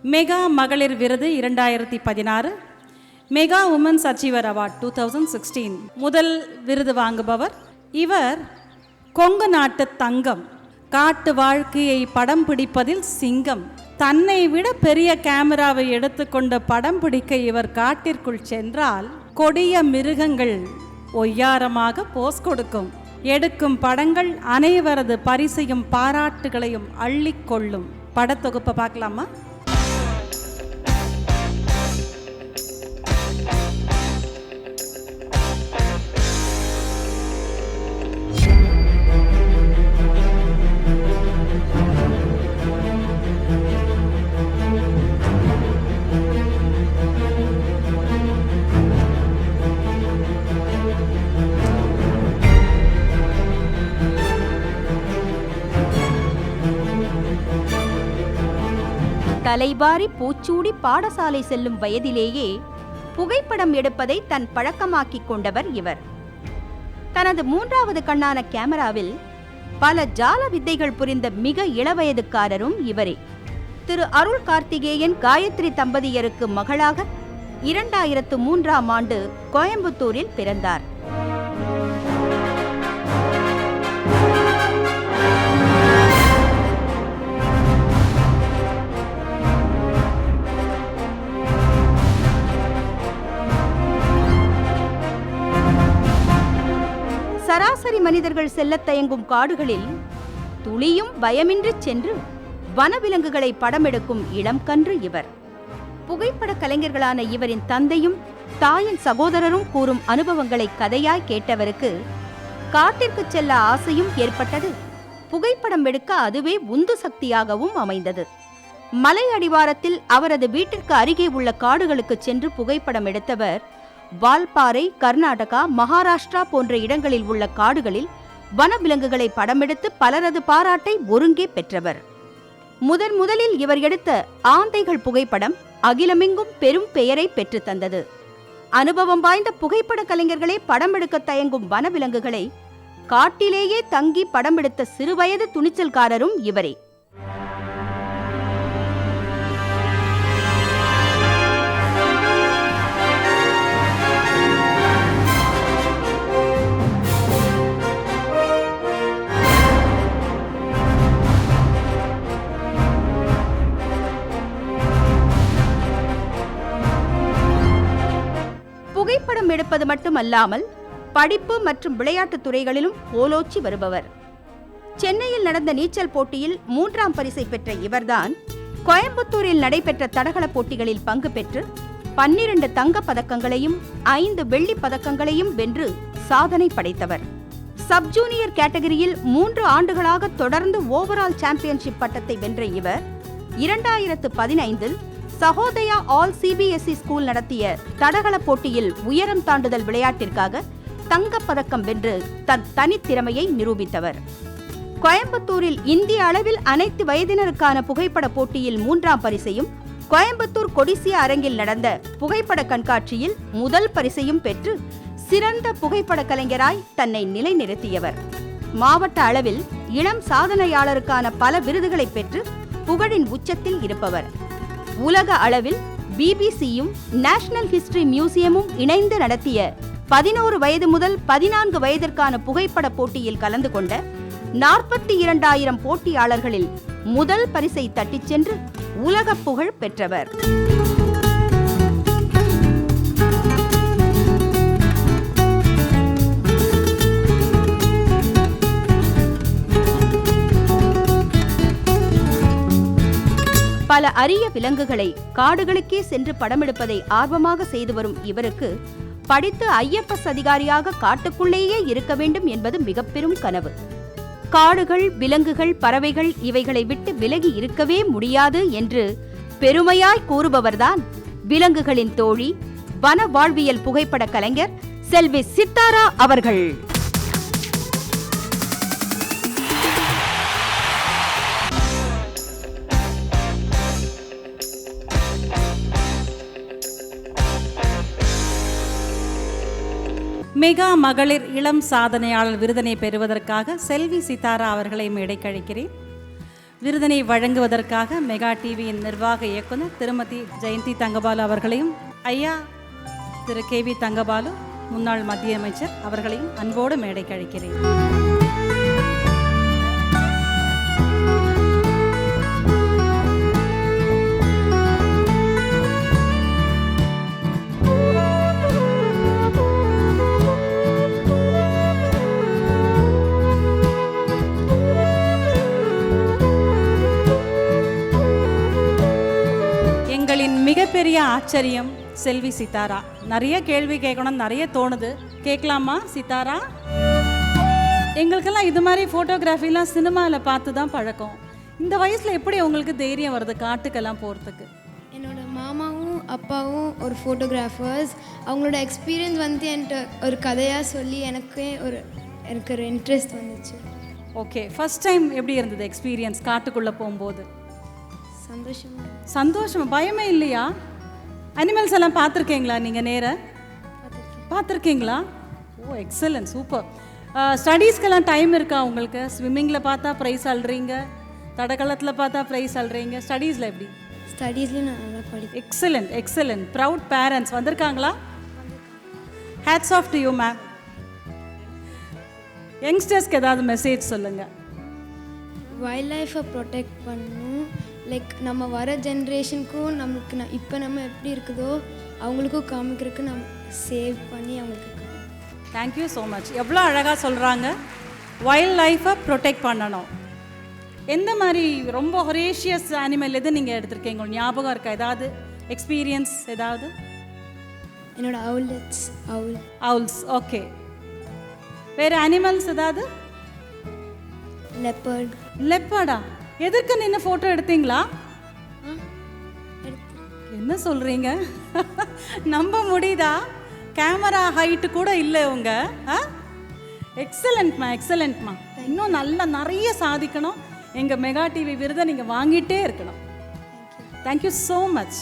Mega மகளிர் விருது 2016, mega women's achiever award 2016 முதல் விருது வாங்குபவர் இவர். கொங்கு நாட்டு தங்கம், காட்டு வாழ்க்கையை படம் பிடிப்பதில் சிங்கம். தன்னை விட பெரிய கேமராவை எடுத்துக்கொண்டு படம் பிடிக்க இவர் காட்டிற்குள் சென்றால் கொடிய மிருகங்கள் ஒய்யாரமாக போஸ் கொடுக்கும். எடுக்கும் படங்கள் அனைவரது பரிசையும் பாராட்டுகளையும் அள்ளிக்கொள்ளும். படத்தொகுப்பை பார்க்கலாமா? தலைபாரி பூச்சூடி பாடசாலை செல்லும் வயதிலேயே புகைப்படம் எடுப்பதை தன் பழக்கமாக்கிக் கொண்டவர் இவர். தனது 3வது கண்ணான கேமராவில் பல ஜால வித்தைகள் புரிந்த மிக இளவயதுக்காரரும் இவரே. திரு அருள் கார்த்திகேயன் காயத்ரி தம்பதியருக்கு மகளாக 2003ஆம் ஆண்டு கோயம்புத்தூரில் பிறந்தார். சராசரி மனிதர்கள் செல்லத் தயங்கும் காடுகளில் துளியும் பயமின்றி சென்று வனவிலங்குகளை படமெடுக்கும் இளம் கன்று இவர். புகைப்பட கலைஞர்களான இவரின் தந்தையும் தாயின் சகோதரரும் கூறும் அனுபவங்களை கதையாய் கேட்டவருக்கு காட்டிற்கு செல்ல ஆசையும் ஏற்பட்டது. புகைப்படம் எடுக்க அதுவே உந்து சக்தியாகவும் அமைந்தது. மலை அடிவாரத்தில் அவரது வீட்டிற்கு அருகே உள்ள காடுகளுக்கு சென்று புகைப்படம் எடுத்தவர் வால்பாறை, கர்நாடகா, மகாராஷ்டிரா போன்ற இடங்களில் உள்ள காடுகளில் வனவிலங்குகளை படமெடுத்து பலரது பாராட்டை ஒருங்கே பெற்றவர். முதலில் இவர் எடுத்த ஆந்தைகள் புகைப்படம் அகிலமெங்கும் பெரும் பெயரை பெற்று தந்தது. அனுபவம் வாய்ந்த புகைப்பட கலைஞர்களே படம் எடுக்க தயங்கும் வனவிலங்குகளை காட்டிலேயே தங்கி படமெடுத்த சிறுவயது துணிச்சல்காரரும் இவரே. புகைப்படம் எடுப்பது மட்டுமல்லாமல் படிப்பு மற்றும் விளையாட்டுத் துறைகளிலும் கோலோச்சி வருபவர். சென்னையில் நடந்த நீச்சல் போட்டியில் 3ஆம் பரிசை பெற்ற இவர்தான் கோயம்புத்தூரில் நடைபெற்ற தடகள போட்டிகளில் பங்கு பெற்று 12 தங்கப் பதக்கங்களையும் 5 வெள்ளிப் பதக்கங்களையும் வென்று சாதனை படைத்தவர். சப் ஜூனியர் கேட்டகரியில் 3 ஆண்டுகளாக தொடர்ந்து ஓவரால் சாம்பியன்ஷிப் பட்டத்தை வென்ற இவர் 2015இல் சகோதயா ஆல் சிபிஎஸ்இ ஸ்கூல் நடத்திய தடகள போட்டியில் உயரம் தாண்டுதல் விளையாட்டிற்காக தங்கப்பதக்கம் வென்று தன் தனித்திறமையை நிரூபித்தவர். கோயம்புத்தூரில் இந்திய அளவில் அனைத்து வயதினருக்கான புகைப்பட போட்டியில் 3ஆம் பரிசையும், கோயம்புத்தூர் கொடிசியா அரங்கில் நடந்த புகைப்பட கண்காட்சியில் முதல் பரிசையும் பெற்று சிறந்த புகைப்பட கலைஞராய் தன்னை நிலைநிறுத்தியவர். மாவட்ட அளவில் இளம் சாதனையாளருக்கான பல விருதுகளை பெற்று புகழின் உச்சத்தில் இருப்பவர். உலக அளவில் பிபிசியும் நேஷனல் ஹிஸ்டரி மியூசியமும் இணைந்து நடத்திய 11 வயது முதல் 14 வயதிற்கான புகைப்பட போட்டியில் கலந்து கொண்ட 42,000 போட்டியாளர்களில் முதல் பரிசை தட்டிச் சென்று உலக புகழ் பெற்றவர். பல அரிய விலங்குகளை காடுகளுக்கே சென்று படமெடுப்பதை ஆர்வமாக செய்து வரும் இவருக்கு படித்து IFS அதிகாரியாக காட்டுக்குள்ளேயே இருக்க வேண்டும் என்பது மிக பெரும் கனவு. காடுகள், விலங்குகள், பறவைகள் இவைகளை விட்டு விலகி இருக்கவே முடியாது என்று பெருமையாய் கூறுபவர்தான் விலங்குகளின் தோழி, வன வாழ்வியல் புகைப்பட கலைஞர் செல்வி சித்தாரா அவர்கள். மெகா மகளிர் இளம் சாதனையாளர் விருதினை பெறுவதற்காக செல்வி சித்தாரா அவர்களை மேடைக்கு அழைக்கிறேன். விருதினை வழங்குவதற்காக மெகா டிவியின் நிர்வாக இயக்குனர் திருமதி ஜெயந்தி தங்கபாலு அவர்களையும், ஐயா திரு KV தங்கபாலு முன்னாள் மத்திய அமைச்சர் அவர்களையும் அன்போடு மேடைக்கு அழைக்கிறேன். எங்களின் மிகப்பெரிய ஆச்சரியம் செல்வி சித்தாரா. நிறைய கேள்வி கேட்கணும், நிறைய தோணுது. கேட்கலாமா சித்தாரா? எங்களுக்கெல்லாம் இது மாதிரி ஃபோட்டோகிராஃபிலாம் சினிமாவில் பார்த்து தான் பழக்கம். இந்த வயசில் எப்படி உங்களுக்கு தைரியம் வருது காட்டுக்கெல்லாம் போகிறதுக்கு? என்னோட மாமாவும் அப்பாவும் ஒரு ஃபோட்டோகிராஃபர்ஸ். அவங்களோட எக்ஸ்பீரியன்ஸ் என்கிட்ட ஒரு கதையாக சொல்லி எனக்கு ஒரு இன்ட்ரெஸ்ட் வந்துச்சு. ஓகே, ஃபர்ஸ்ட் டைம் எப்படி இருந்தது எக்ஸ்பீரியன்ஸ் காட்டுக்குள்ளே போகும்போது? சந்தோஷமா? பயமே இல்லையா? அனிமல்ஸ் எல்லாம் பார்த்துருக்கீங்களா நீங்கள்? நேராக பார்த்துருக்கீங்களா? ஓ எக்ஸலன்ட், சூப்பர். ஸ்டடீஸ்க்கெல்லாம் டைம் இருக்கா உங்களுக்கு? ஸ்விம்மிங்கில் பார்த்தா ப்ரைஸ் அல்றீங்க, தடகளத்தில் பார்த்தா ப்ரைஸ் அல்றீங்க. ஸ்டடீஸில் எப்படி? ஸ்டடீஸ்லேயும் நான் நல்லா படிப்பேன். Excellent excellent. ப்ரவுட் பேரண்ட்ஸ் வந்திருக்காங்களா? Hats off to you ma'am. யங்ஸ்டர்ஸ்க்கு ஏதாவது மெசேஜ் சொல்லுங்கள். வைல்ட் லைஃப்பை ப்ரொடெக்ட் பண்ணணும். லைக் நம்ம வர ஜென்ரேஷனுக்கும் நம்மளுக்கு இப்போ நம்ம எப்படி இருக்குதோ அவங்களுக்கும் காமிக்கிறதுக்கு நம்ம சேவ் பண்ணி அவங்களுக்கு. Thank you so much. எவ்வளோ அழகாக சொல்கிறாங்க. வைல்ட் லைஃப்பை ப்ரொடெக்ட் பண்ணணும். எந்த மாதிரி ரொம்ப ஹொரேஷியஸ் அனிமல் எது நீங்கள் எடுத்திருக்கீங்க? ஞாபகம் இருக்கா ஏதாவது எக்ஸ்பீரியன்ஸ் ஏதாவது? என்னோட அவுல்ஸ். ஓகே. வேறு அனிமல்ஸ் ஏதாவது? லெப்பர்டா? எதற்கு நின்று ஃபோட்டோ எடுத்தீங்களா? என்ன சொல்கிறீங்க? நம்ப முடியுதா? கேமரா ஹைட்டு கூட இல்லை உங்க. எக்ஸலண்ட்மா எக்ஸலண்ட்மா. இன்னும் நல்லா நிறைய சாதிக்கணும். எங்கள் மெகா டிவி விருதை நீங்கள் வாங்கிட்டே இருக்கணும். Thank you so much.